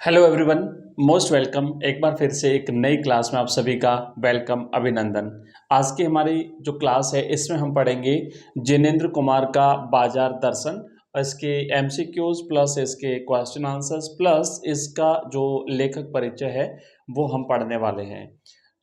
Hello everyone, most welcome. एक बार फिर से एक नई क्लास में आप सभी का वेलकम, अभिनंदन। आज की हमारी जो क्लास है इसमें हम पढ़ेंगे जिनेंद्र कुमार का बाजार दर्शन, इसके एमसीक्यूज प्लस इसके क्वेश्चन आंसर्स प्लस इसका जो लेखक परिचय है वो हम पढ़ने वाले हैं।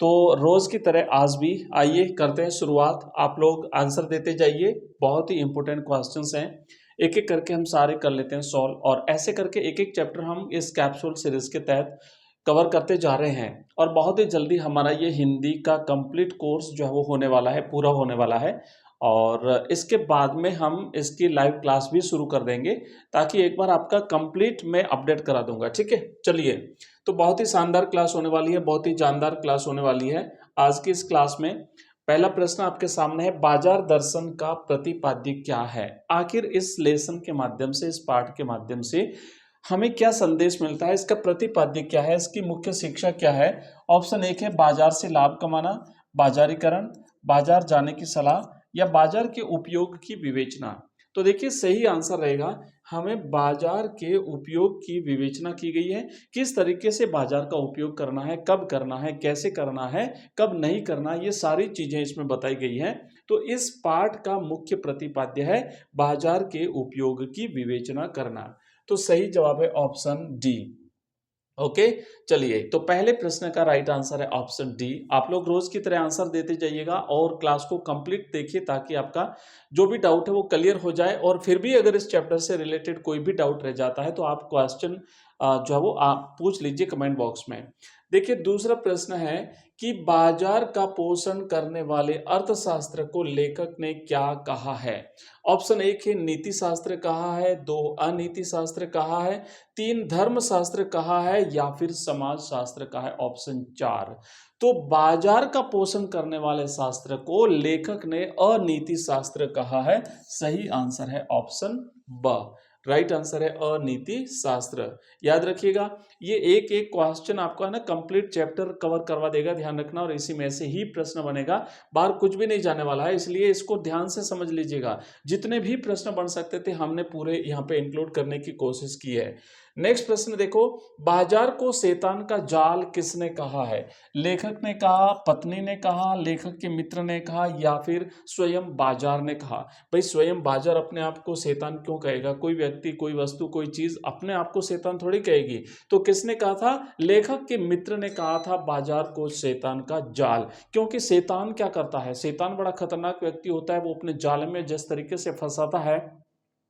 तो रोज की तरह आज भी आइए करते हैं शुरुआत। आप लोग आंसर देते जाइए, बहुत ही इंपॉर्टेंट क्वेश्चंस हैं। एक एक करके हम सारे कर लेते हैं सॉल्व, और ऐसे करके एक एक चैप्टर हम इस कैप्सूल सीरीज के तहत कवर करते जा रहे हैं। और बहुत ही जल्दी हमारा ये हिंदी का कंप्लीट कोर्स जो है वो होने वाला है, पूरा होने वाला है। और इसके बाद में हम इसकी लाइव क्लास भी शुरू कर देंगे, ताकि एक बार आपका कंप्लीट मैं अपडेट करा दूंगा। ठीक है, चलिए। तो बहुत ही शानदार क्लास होने वाली है, बहुत ही जानदार क्लास होने वाली है आज की इस क्लास में। पहला प्रश्न आपके सामने है, बाजार दर्शन का प्रतिपाद्य क्या है? आखिर इस लेसन के माध्यम से, इस पाठ के माध्यम से हमें क्या संदेश मिलता है? इसका प्रतिपाद्य क्या है? इसकी मुख्य शिक्षा क्या है? ऑप्शन एक है बाजार से लाभ कमाना, बाजारीकरण, बाजार जाने की सलाह, या बाजार के उपयोग की विवेचना। तो देखिए, सही आंसर रहेगा हमें बाजार के उपयोग की विवेचना की गई है। किस तरीके से बाजार का उपयोग करना है, कब करना है, कैसे करना है, कब नहीं करना, ये सारी चीजें इसमें बताई गई हैं। तो इस पाठ का मुख्य प्रतिपाद्य है बाजार के उपयोग की विवेचना करना। तो सही जवाब है ऑप्शन डी। ओके, चलिए। तो पहले प्रश्न का राइट आंसर है ऑप्शन डी। आप लोग रोज की तरह आंसर देते जाइएगा और क्लास को कंप्लीट देखिए, ताकि आपका जो भी डाउट है वो क्लियर हो जाए। और फिर भी अगर इस चैप्टर से रिलेटेड कोई भी डाउट रह जाता है तो आप क्वेश्चन जो है वो आप पूछ लीजिए कमेंट बॉक्स में। देखिए, दूसरा प्रश्न है कि बाजार का पोषण करने वाले अर्थशास्त्र को लेखक ने क्या कहा है? ऑप्शन एक है नीति शास्त्र कहा है, दो अनीति शास्त्र कहा है, तीन धर्मशास्त्र कहा है, या फिर समाज शास्त्र कहा है। ऑप्शन चार। तो बाजार का पोषण करने वाले शास्त्र को लेखक ने अनीति शास्त्र कहा है। सही आंसर है ऑप्शन ब। राइट आंसर है अनीति शास्त्र। याद रखिएगा, ये एक एक क्वेश्चन आपका ना कंप्लीट चैप्टर कवर करवा देगा, ध्यान रखना। और इसी में से ही प्रश्न बनेगा, बाहर कुछ भी नहीं जाने वाला है, इसलिए इसको ध्यान से समझ लीजिएगा। जितने भी प्रश्न बन सकते थे हमने पूरे यहाँ पे इंक्लूड करने की कोशिश की है। नेक्स्ट प्रश्न देखो, बाजार को शैतान का जाल किसने कहा है? लेखक ने कहा, पत्नी ने कहा, लेखक के मित्र ने कहा, या फिर स्वयं बाजार ने कहा? भाई, स्वयं बाजार अपने आप को शैतान क्यों कहेगा? कोई व्यक्ति, कोई वस्तु, कोई चीज अपने आप को शैतान थोड़ी कहेगी। तो किसने कहा था? लेखक के मित्र ने कहा था बाजार को शैतान का जाल। क्योंकि शैतान क्या करता है? शैतान बड़ा खतरनाक व्यक्ति होता है। वो अपने जाल में जिस तरीके से फंसाता है,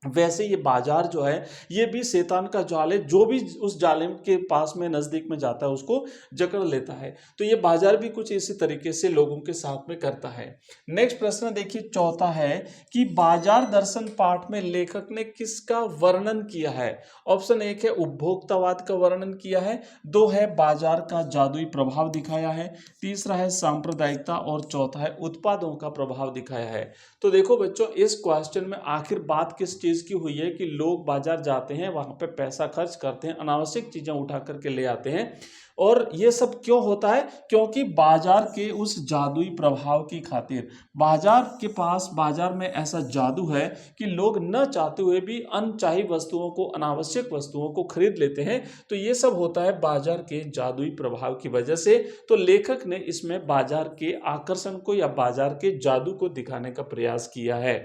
वैसे ये बाजार जो है ये भी शैतान का जाल है। जो भी उस जाल के पास में नजदीक में जाता है उसको जकड़ लेता है। तो ये बाजार भी कुछ इसी तरीके से लोगों के साथ में करता है। नेक्स्ट प्रश्न देखिए, चौथा है कि बाजार दर्शन पाठ में लेखक ने किसका वर्णन किया है? ऑप्शन एक है उपभोक्तावाद का वर्णन किया है, दो है बाजार का जादुई प्रभाव दिखाया है, तीसरा है सांप्रदायिकता, और चौथा है उत्पादों का प्रभाव दिखाया है। तो देखो बच्चों, इस क्वेश्चन में आखिर बात किस चीज की हुई है कि लोग बाजार जाते हैं, वहां पे पैसा खर्च करते हैं, अनावश्यक चीजें उठा करके ले आते हैं। और ये सब क्यों होता है? क्योंकि बाजार के उस जादुई प्रभाव की खातिर। बाजार के पास, बाजार में ऐसा जादू है कि लोग न चाहते हुए भी अनचाही वस्तुओं को, अनावश्यक वस्तुओं को खरीद लेते हैं। तो ये सब होता है बाजार के जादुई प्रभाव की वजह से। तो लेखक ने इसमें बाजार के आकर्षण को या बाजार के जादू को दिखाने का प्रयास किया है।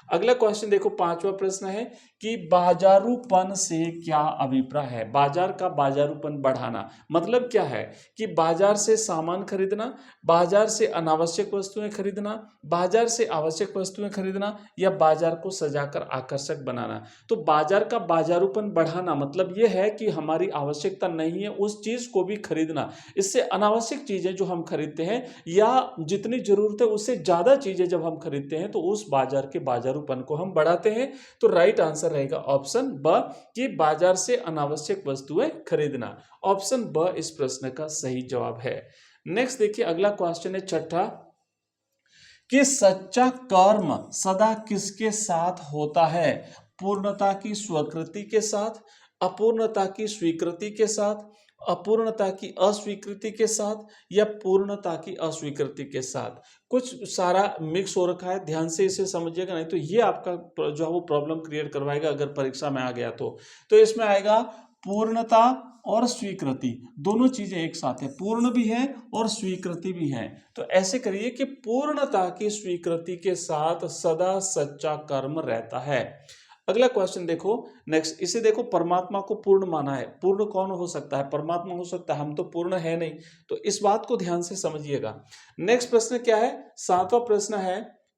अगला क्वेश्चन देखो, पांचवा प्रश्न है कि बाजारूपन से क्या अभिप्राय है? बाजार का बाजारूपन बढ़ाना मतलब क्या है? कि बाजार से सामान खरीदना, बाजार से अनावश्यक वस्तुएं खरीदना, बाजार से आवश्यक वस्तुएं खरीदना, या बाजार को सजाकर आकर्षक बनाना। तो बाजार का बाजारूपन बढ़ाना मतलब यह है कि हमारी आवश्यकता नहीं है उस चीज को भी खरीदना। इससे अनावश्यक चीजें जो हम खरीदते हैं या जितनी जरूरत है उससे ज्यादा चीजें जब हम खरीदते हैं तो उस बाजार के बाजारूपन को हम बढ़ाते हैं। तो राइट आंसर रहेगा ऑप्शन ब, कि बाजार से अनावश्यक वस्तुएं खरीदना। ऑप्शन ब इस प्रश्न का सही जवाब है। नेक्स्ट देखिए, अगला क्वेश्चन है छठा, कि सच्चा कर्म सदा किसके साथ होता है? पूर्णता की स्वीकृति के साथ, अपूर्णता की स्वीकृति के साथ, अपूर्णता की अस्वीकृति के साथ, या पूर्णता की अस्वीकृति के साथ? कुछ सारा मिक्स हो रखा है, ध्यान से इसे समझिएगा, नहीं तो ये आपका जो है वो प्रॉब्लम क्रिएट करवाएगा अगर परीक्षा में आ गया तो। इसमें आएगा पूर्णता और स्वीकृति दोनों चीजें एक साथ है, पूर्ण भी है और स्वीकृति भी है। तो ऐसे करिए कि पूर्णता की स्वीकृति के साथ सदा सच्चा कर्म रहता है। अगला क्वेश्चन देखो, नेक्स्ट इसे देखो, परमात्मा को पूर्ण माना है। पूर्ण कौन हो सकता है? परमात्मा हो सकता है, हम तो पूर्ण है नहीं। तो इस बात को ध्यान से समझिएगा। नेक्स्ट प्रश्न क्या है? सातवां प्रश्न है।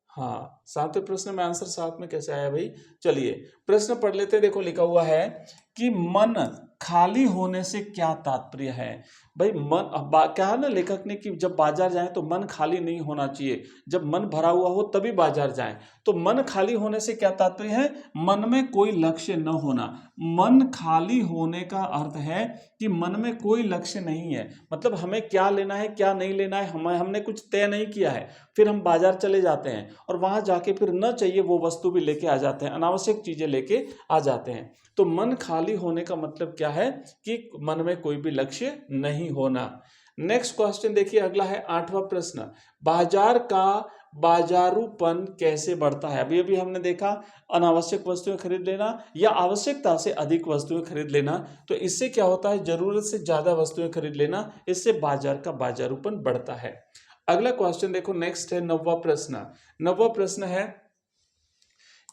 हाँ, सातवें प्रश्न में आंसर साथ में कैसे आया भाई? चलिए प्रश्न पढ़ लेते हैं। देखो लिखा हुआ है कि मन खाली होने से क्या तात्पर्य है? भाई मन क्या है ना लेखक ने कि जब बाजार जाएं तो मन खाली नहीं होना चाहिए, जब मन भरा हुआ हो तभी बाजार जाएं। तो मन खाली होने से क्या तात्पर्य है? मन में कोई लक्ष्य न होना। मन खाली होने का अर्थ है कि मन में कोई लक्ष्य नहीं है, मतलब हमें क्या लेना है क्या नहीं लेना है हमने कुछ तय नहीं किया है, फिर हम बाजार चले जाते हैं और वहां जाके फिर न चाहिए वो वस्तु भी लेके आ जाते हैं, अनावश्यक चीजें लेके आ जाते हैं। तो मन खाली होने का मतलब क्या है? कि मन में कोई भी लक्ष्य नहीं होना। नेक्स्ट क्वेश्चन देखिए, अगला है आठवां प्रश्न, बाजार का बाजारूपन कैसे बढ़ता है? अभी अभी हमने देखा अनावश्यक वस्तुएं खरीद लेना या आवश्यकता से अधिक वस्तुएं खरीद लेना, तो इससे क्या होता है? जरूरत से ज्यादा वस्तुएं खरीद लेना, इससे बाजार का बाजारूपन बढ़ता है। अगला क्वेश्चन देखो, नेक्स्ट है नौवां प्रश्न। नौवां प्रश्न है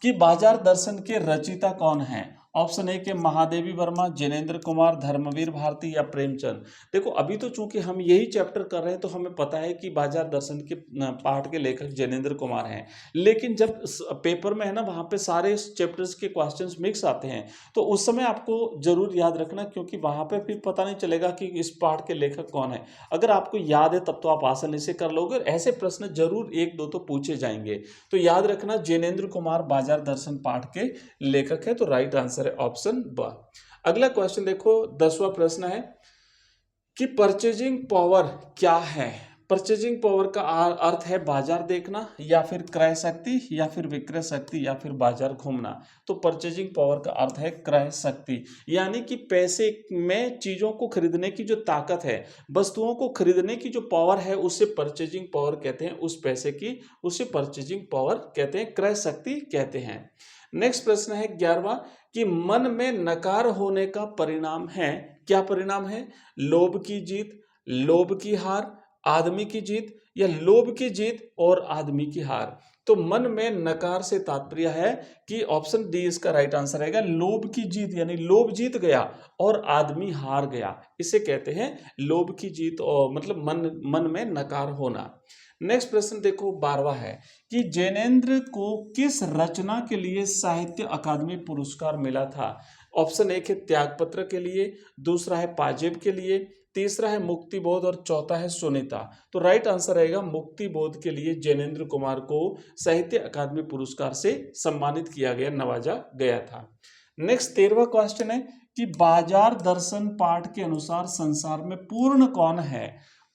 कि बाजार दर्शन के रचयिता कौन है? ऑप्शन ए के महादेवी वर्मा, जिनेंद्र कुमार, धर्मवीर भारती या प्रेमचंद। देखो अभी तो चूंकि हम यही चैप्टर कर रहे हैं तो हमें पता है कि बाजार दर्शन के पाठ के लेखक जिनेंद्र कुमार हैं, लेकिन जब पेपर में है ना वहां पे सारे चैप्टर्स के क्वेश्चंस मिक्स आते हैं तो उस समय आपको जरूर याद रखना, क्योंकि वहां पे फिर पता नहीं चलेगा कि इस पाठ के लेखक कौन है। अगर आपको याद है तब तो आप आसानी से कर लोगे, ऐसे प्रश्न जरूर एक दो तो पूछे जाएंगे। तो याद रखना जिनेंद्र कुमार बाजार दर्शन पाठ के लेखक है, तो राइट आंसर है ऑप्शन ब। अगला क्वेश्चन देखो, 10वां प्रश्न है कि परचेजिंग पावर क्या है? परचेजिंग पावर का अर्थ है बाजार देखना या फिर क्रय शक्ति या फिर विक्रय शक्ति या फिर बाजार घूमना। तो परचेजिंग पावर का अर्थ है क्रय शक्ति, यानी कि पैसे में चीजों को खरीदने की जो ताकत है, वस्तुओं को खरीदने की जो पावर है, उसे परचेजिंग पावर कहते हैं। उस पैसे की उसे परचेजिंग पावर कहते हैं, क्रय शक्ति कहते हैं। नेक्स्ट प्रश्न है 11वां कि मन में नकार होने का परिणाम है। क्या परिणाम है? लोभ की जीत, लोभ की हार, आदमी की जीत या लोभ की जीत और आदमी की हार। तो मन में नकार से तात्पर्य है कि ऑप्शन डी इसका राइट आंसर रहेगा, लोभ की जीत, यानी लोभ जीत गया और आदमी हार गया, इसे कहते हैं लोभ की जीत, और मतलब मन में नकार होना। नेक्स्ट प्रश्न देखो 12वां है कि जैनेंद्र को किस रचना के लिए साहित्य अकादमी पुरस्कार मिला था? ऑप्शन एक है त्यागपत्र के लिए, दूसरा है पाजेब के लिए, तीसरा है मुक्तिबोध और चौथा है सुनीता। तो राइट आंसर रहेगा मुक्तिबोध के लिए जैनेंद्र कुमार को साहित्य अकादमी पुरस्कार से सम्मानित किया गया, नवाजा गया था। नेक्स्ट 13वां क्वेश्चन है कि बाजार दर्शन पाठ के अनुसार संसार में पूर्ण कौन है?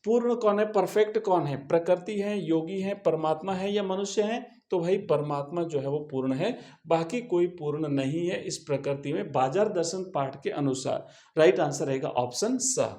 पूर्ण कौन है? परफेक्ट कौन है? प्रकृति है, योगी है, परमात्मा है या मनुष्य है? तो भाई परमात्मा जो है वो पूर्ण है, बाकी कोई पूर्ण नहीं है इस प्रकृति में, बाजार दर्शन पाठ के अनुसार। राइट आंसर रहेगा ऑप्शन स।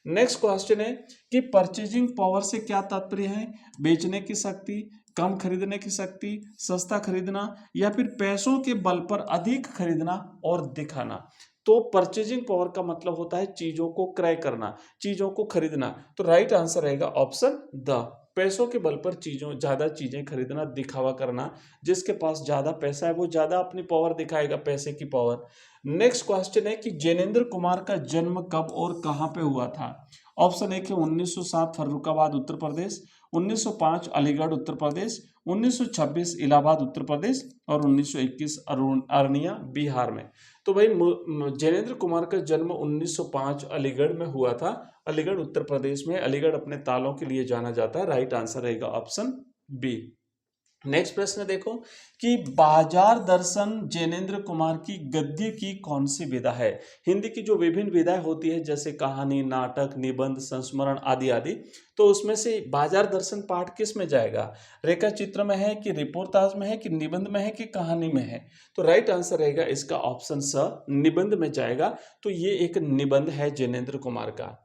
नेक्स्ट क्वेश्चन है कि परचेजिंग पावर से क्या तात्पर्य है? बेचने की शक्ति, कम खरीदने की शक्ति, सस्ता खरीदना या फिर पैसों के बल पर अधिक खरीदना और दिखाना। तो परचेजिंग पावर का मतलब होता है चीजों को क्रय करना, चीजों को खरीदना। तो राइट आंसर रहेगा ऑप्शन द, पैसों के बल पर ज्यादा चीजें खरीदना, दिखावा करना। जिसके पास ज्यादा पैसा है वो ज्यादा अपनी पावर दिखाएगा, पैसे की पावर। नेक्स्ट क्वेश्चन है कि जैनेंद्र कुमार का जन्म कब और कहां पे हुआ था? ऑप्शन एक है 1907 फर्रुखाबाद उत्तर प्रदेश, 1905 अलीगढ़ उत्तर प्रदेश, 1926 इलाहाबाद उत्तर प्रदेश और 1921 अरनिया बिहार में। तो भाई जैनेंद्र कुमार का जन्म 1905 अलीगढ़ में हुआ था, अलीगढ़ उत्तर प्रदेश में। अलीगढ़ अपने तालों के लिए जाना जाता है। राइट आंसर रहेगा ऑप्शन बी। नेक्स्ट प्रश्न देखो कि बाजार दर्शन जैनेंद्र कुमार की गद्य की कौन सी विधा है? हिंदी की जो विभिन्न विधाएं होती है जैसे कहानी, नाटक, निबंध, संस्मरण आदि आदि, तो उसमें से बाजार दर्शन पाठ किस में जाएगा? रेखा चित्र में है कि रिपोर्टाज में है कि निबंध में है कि कहानी में है? तो राइट आंसर रहेगा इसका ऑप्शन स, निबंध में जाएगा। तो ये एक निबंध है जैनेंद्र कुमार का।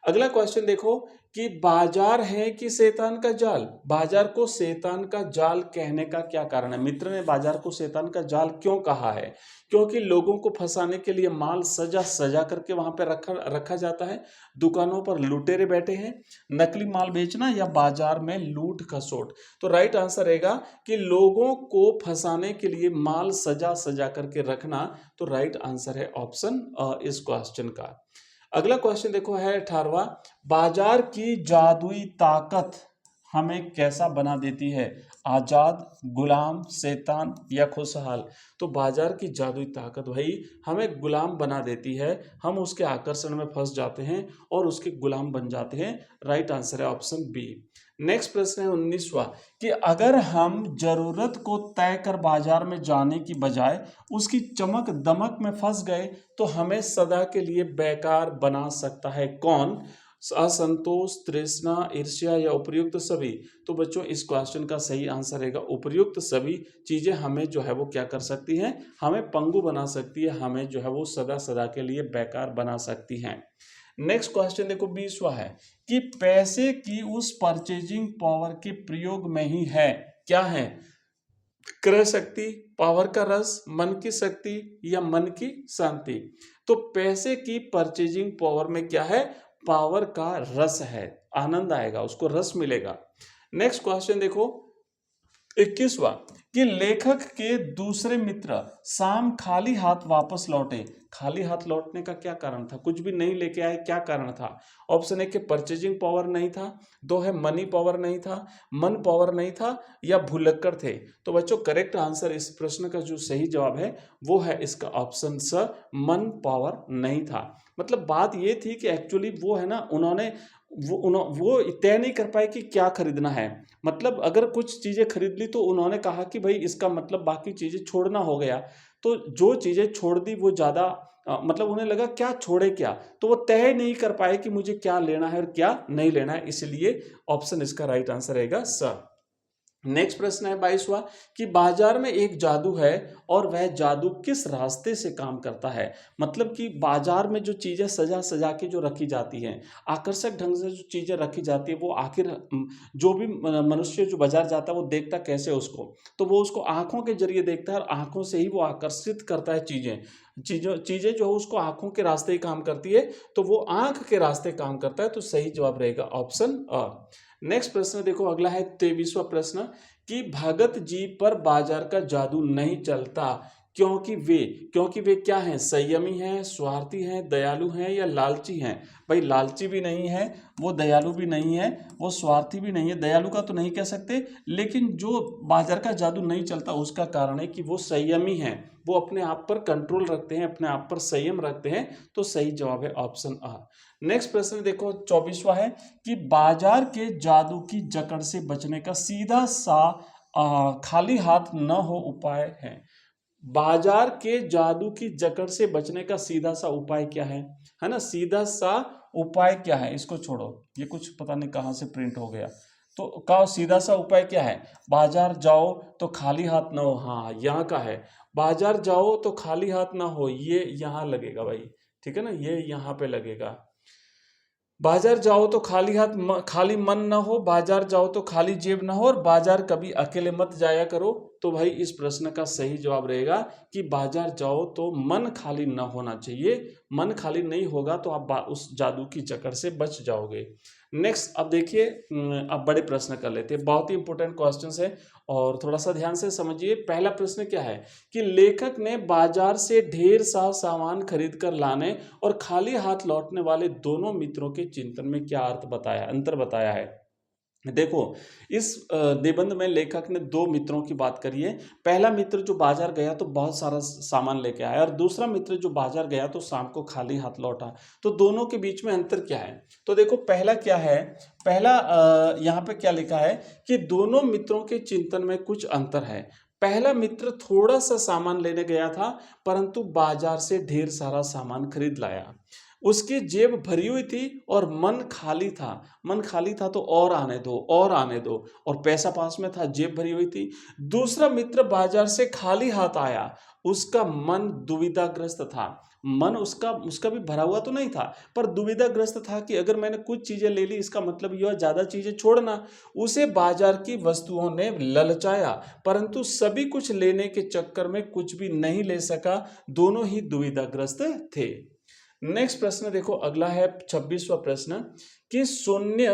अगला क्वेश्चन देखो कि बाजार है कि शैतान का जाल। बाजार को शैतान का जाल कहने का क्या कारण है? मित्र ने बाजार को शैतान का जाल क्यों कहा है? क्योंकि लोगों को फंसाने के लिए माल सजा सजा करके वहां पे रखा जाता है। दुकानों पर लुटेरे बैठे हैं, नकली माल बेचना या बाजार में लूट खसोट। तो राइट आंसर रहेगा कि लोगों को फंसाने के लिए माल सजा सजा करके रखना। तो राइट आंसर है ऑप्शन इस क्वेश्चन का। अगला क्वेश्चन देखो है 18वां, बाजार की जादुई ताकत हमें कैसा बना देती है? आजाद, गुलाम, शैतान या खुशहाल। तो बाजार की जादुई ताकत भाई हमें गुलाम बना देती है, हम उसके आकर्षण में फंस जाते हैं और उसके गुलाम बन जाते हैं। राइट आंसर है ऑप्शन बी। नेक्स्ट प्रश्न है 19वां कि अगर हम जरूरत को तय कर बाजार में जाने की बजाय उसकी चमक दमक में फंस गए तो हमें सदा के लिए बेकार बना सकता है कौन? असंतोष, तृष्णा, ईर्ष्या या उपर्युक्त सभी। तो बच्चों इस क्वेश्चन का सही आंसर रहेगा उपर्युक्त सभी चीजें हमें जो है वो क्या कर सकती हैं? हमें पंगु बना सकती है, हमें जो है वो सदा सदा के लिए बेकार बना सकती हैं। नेक्स्ट क्वेश्चन देखो 20वां है कि पैसे की उस परचेजिंग पावर के प्रयोग में ही है, क्या है? क्रय शक्ति, पावर का रस, मन की शक्ति या मन की शांति। तो पैसे की परचेजिंग पावर में क्या है? पावर का रस है, आनंद आएगा, उसको रस मिलेगा। नेक्स्ट क्वेश्चन देखो 21वां कि लेखक के दूसरे मित्र शाम खाली हाथ वापस लौटे। खाली हाथ लौटने का क्या कारण था? कुछ भी नहीं लेके आए, क्या कारण था? ऑप्शन ए के परचेजिंग पावर नहीं था, 2 है मनी पावर नहीं था, मन पावर नहीं था या भुलक्कड़ थे। तो बच्चों करेक्ट आंसर इस प्रश्न का जो सही जवाब है वो है इसका ऑप्शन स, मन पावर नहीं था। मतलब बात ये थी कि एक्चुअली वो है ना, उन्होंने वो तय नहीं कर पाए कि क्या खरीदना है। मतलब अगर कुछ चीजें खरीद ली तो उन्होंने कहा कि भाई इसका मतलब बाकी चीजें छोड़ना हो गया। तो जो चीजें छोड़ दी वो ज्यादा मतलब उन्हें लगा क्या छोड़े क्या, तो वो तय नहीं कर पाए कि मुझे क्या लेना है और क्या नहीं लेना है, इसलिए ऑप्शन इसका राइट आंसर रहेगा स। नेक्स्ट प्रश्न है 22वां कि बाजार में एक जादू है और वह जादू किस रास्ते से काम करता है? मतलब कि बाजार में जो चीजें सजा सजा के जो रखी जाती हैं, आकर्षक ढंग से जो चीजें रखी जाती है, वो आखिर जो भी मनुष्य जो बाजार जाता है वो देखता कैसे उसको? तो वो उसको आंखों के जरिए देखता है और आंखों से ही वो आकर्षित करता है चीजें। चीजें जो है उसको आंखों के रास्ते ही काम करती है, तो वो आंख के रास्ते काम करता है। तो सही जवाब रहेगा ऑप्शन अ। नेक्स्ट प्रश्न देखो अगला है 23वां प्रश्न कि भगत जी पर बाजार का जादू नहीं चलता क्योंकि वे क्या हैं? संयमी हैं, स्वार्थी हैं, दयालु हैं या लालची हैं? भाई लालची भी नहीं है, वो दयालु भी नहीं है, वो स्वार्थी भी नहीं है। दयालु का तो नहीं कह सकते, लेकिन जो बाजार का जादू नहीं चलता उसका कारण है कि वो संयमी हैं, वो अपने आप पर कंट्रोल रखते हैं, अपने आप पर संयम रखते हैं। तो सही जवाब है ऑप्शन आ। नेक्स्ट प्रश्न देखो 24वां है कि बाजार के जादू की जकड़ से बचने का सीधा सा खाली हाथ न हो उपाय है। बाजार के जादू की जकड़ से बचने का सीधा सा उपाय क्या है ना? सीधा सा उपाय क्या है? इसको छोड़ो, ये कुछ पता नहीं कहां से प्रिंट हो गया। तो का सीधा सा उपाय क्या है? बाजार जाओ तो खाली हाथ ना हो। हाँ यहाँ का है, बाजार जाओ तो खाली हाथ ना हो, ये यहाँ लगेगा भाई, ठीक है ना, ये यहाँ पे लगेगा। बाजार जाओ तो खाली मन ना हो, बाजार जाओ तो खाली जेब ना हो, और बाजार कभी अकेले मत जाया करो। तो भाई इस प्रश्न का सही जवाब रहेगा कि बाजार जाओ तो मन खाली ना होना चाहिए। मन खाली नहीं होगा तो आप उस जादू की जकड़ से बच जाओगे। नेक्स्ट अब देखिए, अब बड़े प्रश्न कर लेते हैं, बहुत ही इंपॉर्टेंट क्वेश्चंस है और थोड़ा सा ध्यान से समझिए। पहला प्रश्न क्या है कि लेखक ने बाजार से ढेर सा सामान खरीद कर लाने और खाली हाथ लौटने वाले दोनों मित्रों के चिंतन में क्या अंतर बताया है? देखो इस निबंध में लेखक ने 2 मित्रों की बात करी है। पहला मित्र जो बाजार गया तो बहुत सारा सामान लेके आया, और दूसरा मित्र जो बाजार गया तो शाम को खाली हाथ लौटा। तो दोनों के बीच में अंतर क्या है? तो देखो पहला क्या है, पहला यहाँ पे क्या लिखा है कि दोनों मित्रों के चिंतन में कुछ अंतर है। पहला मित्र थोड़ा सा सामान लेने गया था परंतु बाजार से ढेर सारा सामान खरीद लाया। उसकी जेब भरी हुई थी और मन खाली था। मन खाली था तो और आने दो, और आने दो, और पैसा पास में था, जेब भरी हुई थी। दूसरा मित्र बाजार से खाली हाथ आया, उसका मन दुविधाग्रस्त था। मन उसका उसका भी भरा हुआ तो नहीं था, पर दुविधाग्रस्त था कि अगर मैंने कुछ चीजें ले ली इसका मतलब यह ज्यादा चीजें छोड़ना। उसे बाजार की वस्तुओं ने ललचाया, परंतु सभी कुछ लेने के चक्कर में कुछ भी नहीं ले सका। दोनों ही दुविधाग्रस्त थे। नेक्स्ट प्रश्न देखो, अगला है 26वां प्रश्न कि शून्य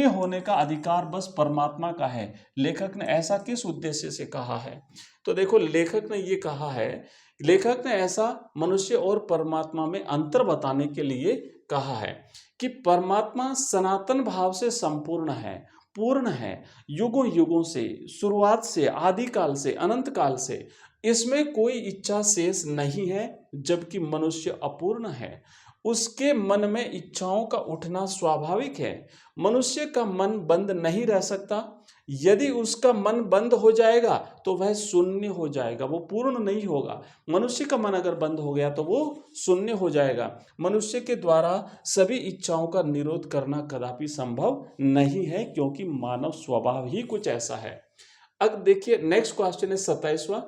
होने का अधिकार बस परमात्मा का है, लेखक ने ऐसा किस उद्देश्य से कहा है? तो देखो, लेखक ने ये कहा है, लेखक ने ऐसा मनुष्य और परमात्मा में अंतर बताने के लिए कहा है कि परमात्मा सनातन भाव से संपूर्ण है, पूर्ण है, युगों युगों से, शुरुआत से, आदिकाल से, अनंत काल से। इसमें कोई इच्छा शेष नहीं है, जबकि मनुष्य अपूर्ण है। उसके मन में इच्छाओं का उठना स्वाभाविक है। मनुष्य का मन बंद नहीं रह सकता। यदि उसका मन बंद हो जाएगा तो वह शून्य हो जाएगा, वो पूर्ण नहीं होगा। मनुष्य का मन अगर बंद हो गया तो वो शून्य हो जाएगा। मनुष्य के द्वारा सभी इच्छाओं का निरोध करना कदापि संभव नहीं है, क्योंकि मानव स्वभाव ही कुछ ऐसा है। अब देखिए, नेक्स्ट क्वेश्चन है 27वां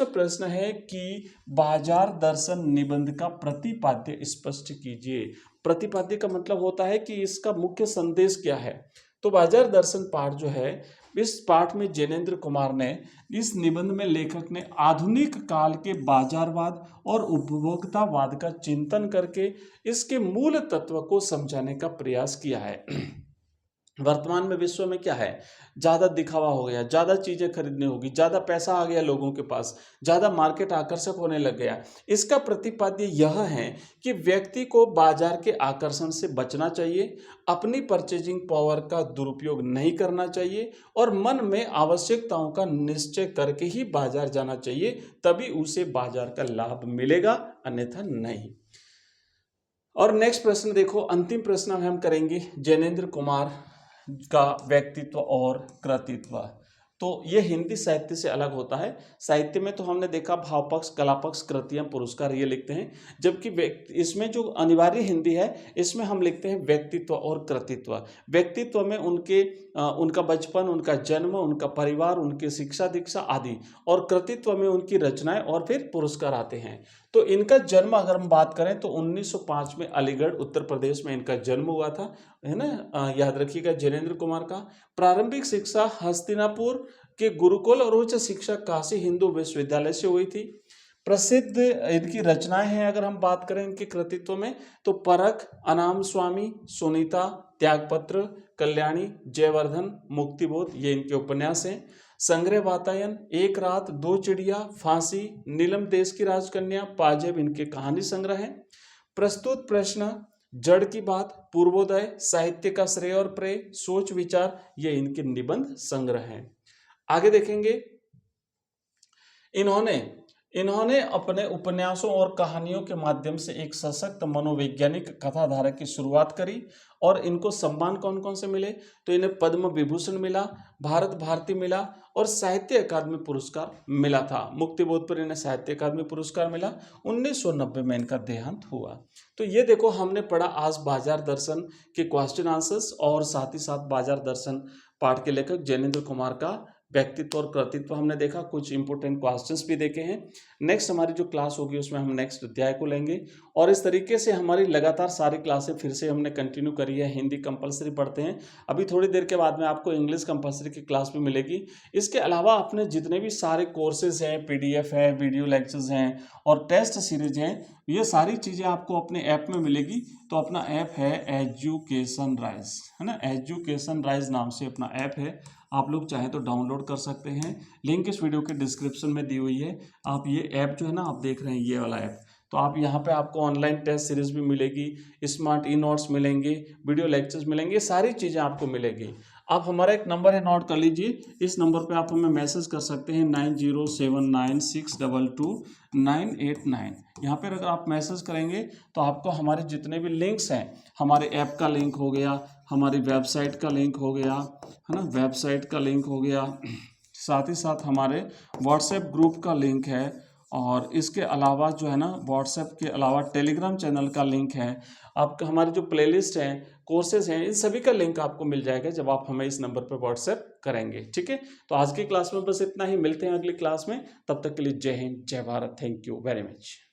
प्रश्न है कि बाजार दर्शन निबंध का प्रतिपाद्य स्पष्ट कीजिए। प्रतिपाद्य का मतलब होता है कि इसका मुख्य संदेश क्या है। तो बाजार दर्शन पाठ जो है, इस पाठ में जैनेन्द्र कुमार ने, इस निबंध में लेखक ने आधुनिक काल के बाजारवाद और उपभोक्तावाद का चिंतन करके इसके मूल तत्व को समझाने का प्रयास किया है। वर्तमान में विश्व में क्या है, ज़्यादा दिखावा हो गया, ज़्यादा चीज़ें खरीदनी होगी, ज़्यादा पैसा आ गया लोगों के पास, ज़्यादा मार्केट आकर्षक होने लग गया। इसका प्रतिपाद्य यह है कि व्यक्ति को बाजार के आकर्षण से बचना चाहिए, अपनी परचेजिंग पावर का दुरुपयोग नहीं करना चाहिए और मन में आवश्यकताओं का निश्चय करके ही बाजार जाना चाहिए, तभी उसे बाजार का लाभ मिलेगा, अन्यथा नहीं। और नेक्स्ट प्रश्न देखो, अंतिम प्रश्न हम करेंगे जैनेन्द्र कुमार का व्यक्तित्व और कृतित्व। तो ये हिंदी साहित्य से अलग होता है। साहित्य में तो हमने देखा भाव पक्ष, कला पक्ष, कृतियां, पुरस्कार ये लिखते हैं, जबकि इसमें जो अनिवार्य हिंदी है इसमें हम लिखते हैं व्यक्तित्व और कृतित्व। व्यक्तित्व में उनका बचपन, उनका जन्म, उनका परिवार, उनकी शिक्षा दीक्षा आदि, और कृतित्व में उनकी रचनाएं और फिर पुरस्कार आते हैं। तो इनका जन्म अगर हम बात करें तो 1905 में अलीगढ़ उत्तर प्रदेश में इनका जन्म हुआ था, है ना, याद रखिएगा, जैनेन्द्र कुमार का। प्रारंभिक शिक्षा हस्तिनापुर के गुरुकुल और उच्च शिक्षा काशी हिंदू विश्वविद्यालय से हुई थी। प्रसिद्ध इनकी रचनाएं हैं अगर हम बात करें इनके कृतित्व में, तो परख, अनाम स्वामी, सुनीता, त्यागपत्र, कल्याणी, जयवर्धन, मुक्तिबोध, ये इनके उपन्यास हैं। संग्रह वातायन, एक रात, दो चिड़िया, फांसी, नीलम देश की राजकन्या, पाजेब, इनके कहानी संग्रह हैं। प्रस्तुत प्रश्न, जड़ की बात, पूर्वोदय, साहित्य का श्रेय और प्रेय, सोच विचार, ये इनके निबंध संग्रह हैं। आगे देखेंगे, इन्होंने अपने उपन्यासों और कहानियों के माध्यम से एक सशक्त मनोवैज्ञानिक कथाधारा की शुरुआत करी। और इनको सम्मान कौन कौन से मिले, तो इन्हें पद्म विभूषण मिला, भारत भारती मिला और साहित्य अकादमी पुरस्कार मिला था। मुक्तिबोध पर इन्हें साहित्य अकादमी पुरस्कार मिला। 1990 में इनका देहांत हुआ। तो ये देखो, हमने पढ़ा आज बाजार दर्शन के क्वेश्चन आंसर्स और साथ ही साथ बाजार दर्शन पाठ के लेखक जैनेन्द्र कुमार का व्यक्तित्व और कृतित्व हमने देखा, कुछ इंपोर्टेंट क्वेश्चंस भी देखे हैं। नेक्स्ट हमारी जो क्लास होगी उसमें हम नेक्स्ट अध्याय को लेंगे, और इस तरीके से हमारी लगातार सारी क्लासें फिर से हमने कंटिन्यू करी है। हिंदी कंपलसरी पढ़ते हैं, अभी थोड़ी देर के बाद में आपको इंग्लिश कंपलसरी की क्लास भी मिलेगी। इसके अलावा अपने जितने भी सारे कोर्सेज हैं, PDF है, वीडियो लेक्चर्स हैं और टेस्ट सीरीज हैं, ये सारी चीज़ें आपको अपने ऐप में मिलेगी। तो अपना ऐप है एजुकेशन राइज, है ना, एजुकेशन राइज नाम से अपना ऐप है। आप लोग चाहें तो डाउनलोड कर सकते हैं, लिंक इस वीडियो के डिस्क्रिप्शन में दी हुई है। आप ये ऐप जो है ना, आप देख रहे हैं ये वाला ऐप, तो आप यहाँ पे आपको ऑनलाइन टेस्ट सीरीज भी मिलेगी, स्मार्ट नोट्स मिलेंगे, वीडियो लेक्चर्स मिलेंगे, सारी चीज़ें आपको मिलेगी। आप हमारा एक नंबर है, नोट कर लीजिए, इस नंबर पे आप हमें मैसेज कर सकते हैं 9079622989। यहाँ पर अगर आप मैसेज करेंगे तो आपको हमारे जितने भी लिंक्स हैं, हमारे ऐप का लिंक हो गया, हमारी वेबसाइट का लिंक हो गया, है ना, वेबसाइट का लिंक हो गया, साथ ही साथ हमारे व्हाट्सएप ग्रुप का लिंक है, और इसके अलावा जो है ना व्हाट्सएप के अलावा टेलीग्राम चैनल का लिंक है। आपका हमारी जो प्लेलिस्ट है, कोर्सेज़ हैं, इन सभी का लिंक आपको मिल जाएगा जब आप हमें इस नंबर पर व्हाट्सएप करेंगे, ठीक है? तो आज की क्लास में बस इतना ही, मिलते हैं अगली क्लास में। तब तक के लिए जय हिंद, जय Bharat. Thank you very much.